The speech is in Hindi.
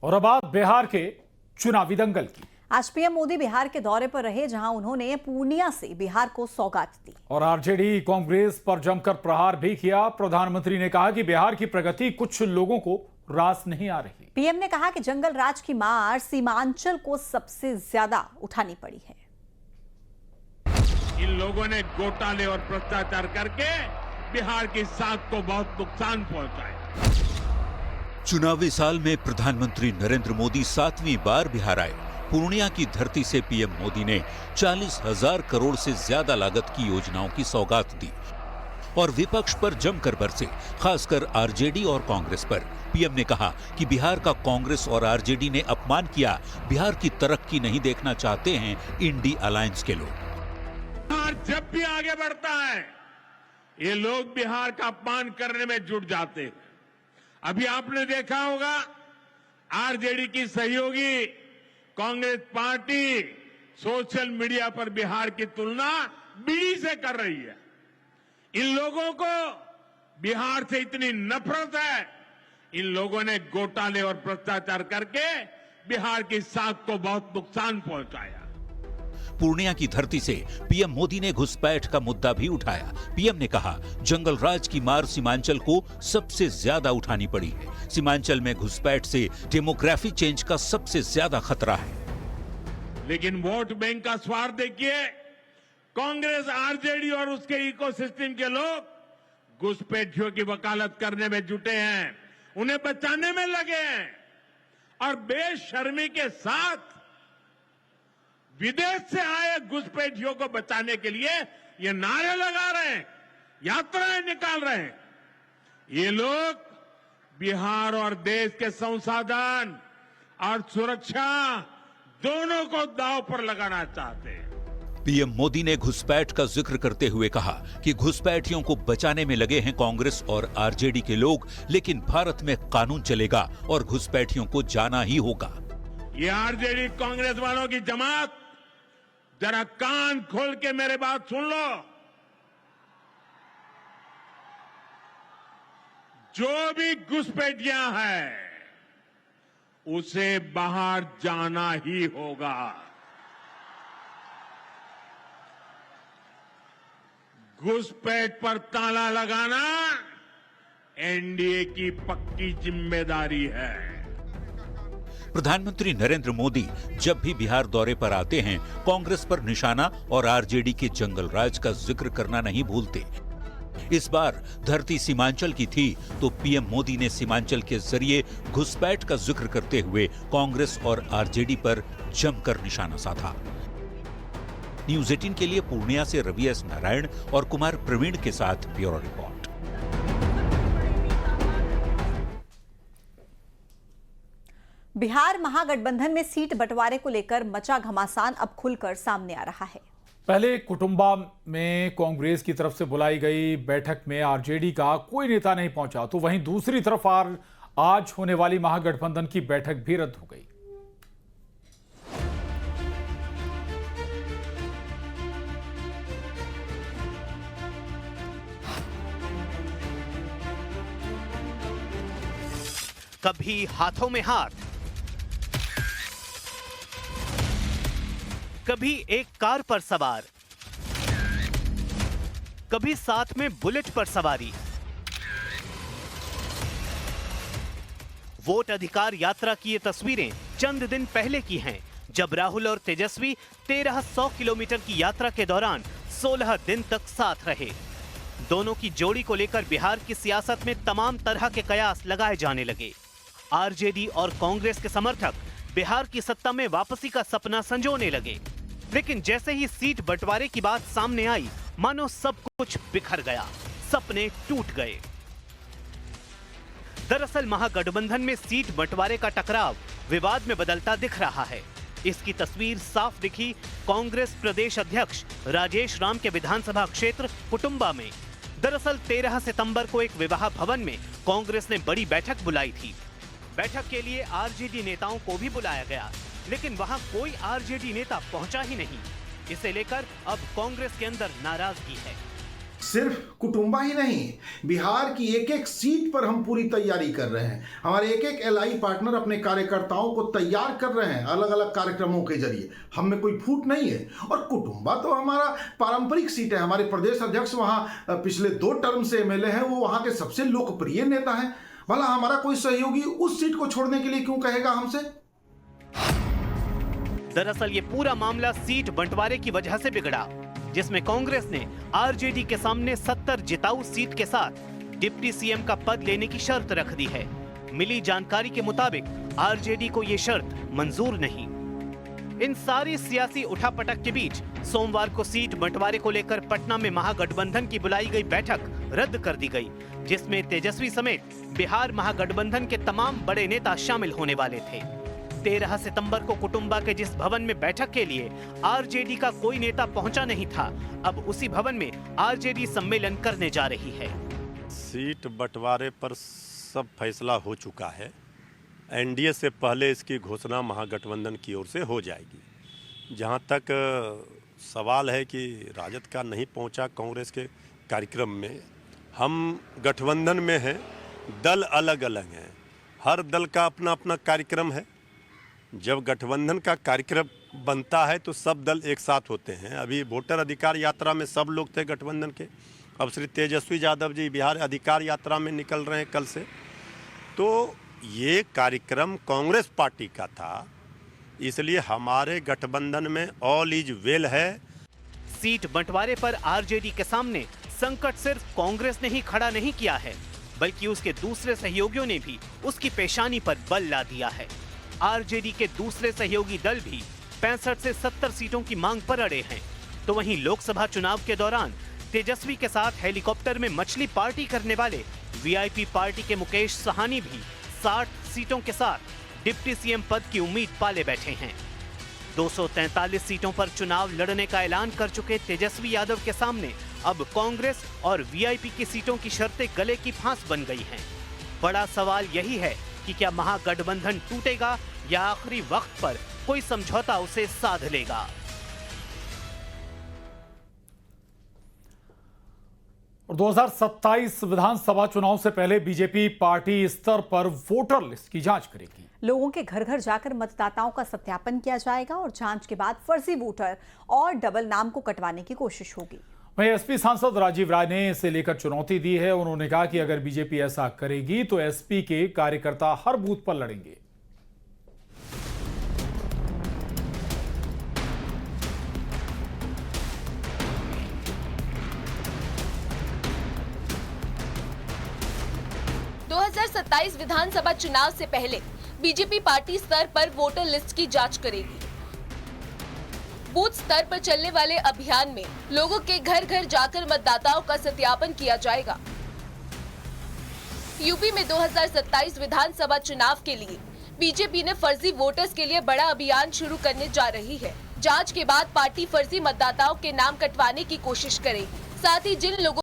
और अब बात बिहार के चुनावी दंगल की। आज पीएम मोदी बिहार के दौरे पर रहे, जहां उन्होंने पूर्णिया से बिहार को सौगात दी और आरजेडी कांग्रेस पर जमकर प्रहार भी किया। प्रधानमंत्री ने कहा कि बिहार की प्रगति कुछ लोगों को रास नहीं आ रही। पीएम ने कहा कि जंगल राज की मार सीमांचल को सबसे ज्यादा उठानी पड़ी है। इन लोगों ने घोटाले और भ्रष्टाचार करके बिहार की साख को बहुत नुकसान पहुंचाया। चुनावी साल में प्रधानमंत्री नरेंद्र मोदी 7वीं बार बिहार आए। पूर्णिया की धरती से पीएम मोदी ने 40,000 करोड़ से ज्यादा लागत की योजनाओं की सौगात दी और विपक्ष पर जमकर बरसे, खासकर आरजेडी और कांग्रेस पर। पीएम ने कहा कि बिहार का कांग्रेस और आरजेडी ने अपमान किया। बिहार की तरक्की नहीं देखना चाहते हैं इंडी अलायंस के लोग। बिहार जब भी आगे बढ़ता है, ये लोग बिहार का अपमान करने में जुट जाते हैं। अभी आपने देखा होगा, आरजेडी की सहयोगी कांग्रेस पार्टी सोशल मीडिया पर बिहार की तुलना बीड़ी से कर रही है। इन लोगों को बिहार से इतनी नफरत है, इन लोगों ने घोटाले और भ्रष्टाचार करके बिहार की साख को बहुत नुकसान पहुंचाया। पूर्णिया की धरती से पीएम मोदी ने घुसपैठ का मुद्दा भी उठाया। पीएम ने कहा, जंगल राज की मार सीमांचल को सबसे ज्यादा उठानी पड़ी है। सीमांचल में घुसपैठ से डेमोग्राफी चेंज का सबसे ज्यादा खतरा है। लेकिन वोट बैंक का स्वार्थ देखिए, कांग्रेस, आरजेडी और उसके इकोसिस्टम के लोग घुसपैठियों की वकालत करने में जुटे हैं, उन्हें बचाने में लगे हैं और बेशर्मी के साथ विदेश से आए घुसपैठियों को बचाने के लिए ये नारे लगा रहे हैं, यात्राएं निकाल रहे हैं। ये लोग बिहार और देश के संसाधन और सुरक्षा दोनों को दांव पर लगाना चाहते हैं। पीएम मोदी ने घुसपैठ का जिक्र करते हुए कहा कि घुसपैठियों को बचाने में लगे हैं कांग्रेस और आरजेडी के लोग, लेकिन भारत में कानून चलेगा और घुसपैठियों को जाना ही होगा। ये आरजेडी कांग्रेस वालों की जमात, जरा कान खोल के मेरे बात सुन लो। जो भी घुसपैठियां हैं, उसे बाहर जाना ही होगा। घुसपैठ पर ताला लगाना एनडीए की पक्की जिम्मेदारी है। प्रधानमंत्री नरेंद्र मोदी जब भी बिहार दौरे पर आते हैं, कांग्रेस पर निशाना और आरजेडी के जंगल राज का जिक्र करना नहीं भूलते। इस बार धरती सीमांचल की थी, तो पीएम मोदी ने सीमांचल के जरिए घुसपैठ का जिक्र करते हुए कांग्रेस और आरजेडी पर जमकर निशाना साधा। न्यूज 18 के लिए पूर्णिया से रवि एस नारायण और कुमार प्रवीण के साथ ब्यूरो रिपोर्ट। बिहार महागठबंधन में सीट बंटवारे को लेकर मचा घमासान अब खुलकर सामने आ रहा है। पहले कुटुंबा में कांग्रेस की तरफ से बुलाई गई बैठक में आरजेडी का कोई नेता नहीं पहुंचा, तो वहीं दूसरी तरफ आज होने वाली महागठबंधन की बैठक भी रद्द हो गई। कभी हाथों में हाथ, कभी एक कार पर सवार, कभी साथ में बुलेट पर सवारी। वोट अधिकार यात्रा की ये तस्वीरें चंद दिन पहले की हैं, जब राहुल और तेजस्वी 1300 किलोमीटर की यात्रा के दौरान 16 दिन तक साथ रहे। दोनों की जोड़ी को लेकर बिहार की सियासत में तमाम तरह के कयास लगाए जाने लगे। आरजेडी और कांग्रेस के समर्थक बिहार की सत्ता में वापसी का सपना संजोने लगे, लेकिन जैसे ही सीट बंटवारे की बात सामने आई, मानो सब कुछ बिखर गया, सपने टूट गए। दरअसल महागठबंधन में सीट बंटवारे का टकराव विवाद में बदलता दिख रहा है। इसकी तस्वीर साफ दिखी कांग्रेस प्रदेश अध्यक्ष राजेश राम के विधानसभा क्षेत्र कुटुंबा में। दरअसल 13 सितंबर को एक विवाह भवन में कांग्रेस ने बड़ी बैठक बुलाई थी। बैठक के लिए आरजेडी नेताओं को भी बुलाया गया, लेकिन वहां कोई आरजेडी नेता पहुंचा ही नहीं। इसे लेकर अब कांग्रेस के अंदर नाराजगी है। सिर्फ कुटुंबा ही नहीं, बिहार की एक एक सीट पर हम पूरी तैयारी कर रहे हैं। हमारे एक एक एलआई पार्टनर अपने कार्यकर्ताओं को तैयार कर रहे हैं अलग अलग कार्यक्रमों के जरिए। हम में कोई फूट नहीं है। और कुटुंबा तो हमारा पारंपरिक सीट है। हमारे प्रदेश अध्यक्ष वहाँ पिछले 2 टर्म से एमएलए हैं, वो वहाँ के सबसे लोकप्रिय नेता हैं। भला हमारा कोई सहयोगी उस सीट को छोड़ने के लिए क्यों कहेगा हमसे? दरअसल ये पूरा मामला सीट बंटवारे की वजह से बिगड़ा, जिसमें कांग्रेस ने आरजेडी के सामने 70 जिताऊ सीट के साथ डिप्टी सीएम का पद लेने की शर्त रख दी है। मिली जानकारी के मुताबिक आरजेडी को ये शर्त मंजूर नहीं। इन सारी सियासी उठापटक के बीच सोमवार को सीट बंटवारे को लेकर पटना में महागठबंधन की बुलाई गई बैठक रद्द कर दी गई, जिसमें तेजस्वी समेत बिहार महागठबंधन के तमाम बड़े नेता शामिल होने वाले थे। 13 सितंबर को कुटुंबा के जिस भवन में बैठक के लिए आरजेडी का कोई नेता पहुंचा नहीं था, अब उसी भवन में आरजेडी सम्मेलन करने जा रही है। सीट बंटवारे पर सब फैसला हो चुका है। एनडीए से पहले इसकी घोषणा महागठबंधन की ओर से हो जाएगी। जहां तक सवाल है कि राजद का नहीं पहुंचा कांग्रेस के कार्यक्रम में, हम गठबंधन में हैं, दल अलग अलग हैं, हर दल का अपना अपना कार्यक्रम है। जब गठबंधन का कार्यक्रम बनता है तो सब दल एक साथ होते हैं। अभी वोटर अधिकार यात्रा में सब लोग थे गठबंधन के। अब श्री तेजस्वी यादव जी बिहार अधिकार यात्रा में निकल रहे हैं कल से। तो ये कार्यक्रम कांग्रेस पार्टी का था, इसलिए हमारे गठबंधन में ऑल इज वेल है। सीट बंटवारे पर आरजेडी के सामने संकट सिर्फ कांग्रेस ने ही खड़ा नहीं किया है, बल्कि उसके दूसरे सहयोगियों ने भी उसकी पेशानी पर बल ला दिया है। आरजेडी के दूसरे सहयोगी दल भी 65 से 70 सीटों की मांग पर अड़े हैं। तो वहीं लोकसभा चुनाव के दौरान तेजस्वी के साथ हेलीकॉप्टर में मछली पार्टी करने वाले वीआईपी पार्टी के मुकेश सहानी भी 60 सीटों के साथ डिप्टी सीएम पद की उम्मीद पाले बैठे हैं। 243 सीटों पर चुनाव लड़ने का ऐलान कर चुके तेजस्वी यादव के सामने अब कांग्रेस और वीआईपी की सीटों की शर्तें गले की फांस बन गई हैं। बड़ा सवाल यही है कि क्या महागठबंधन टूटेगा या आखिरी वक्त पर कोई समझौता उसे साध लेगा। और 2027 विधानसभा चुनाव से पहले बीजेपी पार्टी स्तर पर वोटर लिस्ट की जांच करेगी। लोगों के घर घर जाकर मतदाताओं का सत्यापन किया जाएगा और जांच के बाद फर्जी वोटर और डबल नाम को कटवाने की कोशिश होगी। वहीं एसपी सांसद राजीव राय ने इसे लेकर चुनौती दी है। उन्होंने कहा कि अगर बीजेपी ऐसा करेगी तो एसपी के कार्यकर्ता हर बूथ पर लड़ेंगे। विधानसभा चुनाव से पहले बीजेपी पार्टी स्तर पर वोटर लिस्ट की जांच करेगी। बूथ स्तर पर चलने वाले अभियान में लोगों के घर घर जाकर मतदाताओं का सत्यापन किया जाएगा। यूपी में 2027 विधानसभा चुनाव के लिए बीजेपी ने फर्जी वोटर्स के लिए बड़ा अभियान शुरू करने जा रही है। जांच के बाद पार्टी फर्जी मतदाताओं के नाम कटवाने की कोशिश करेगी। साथ ही जिन लोगों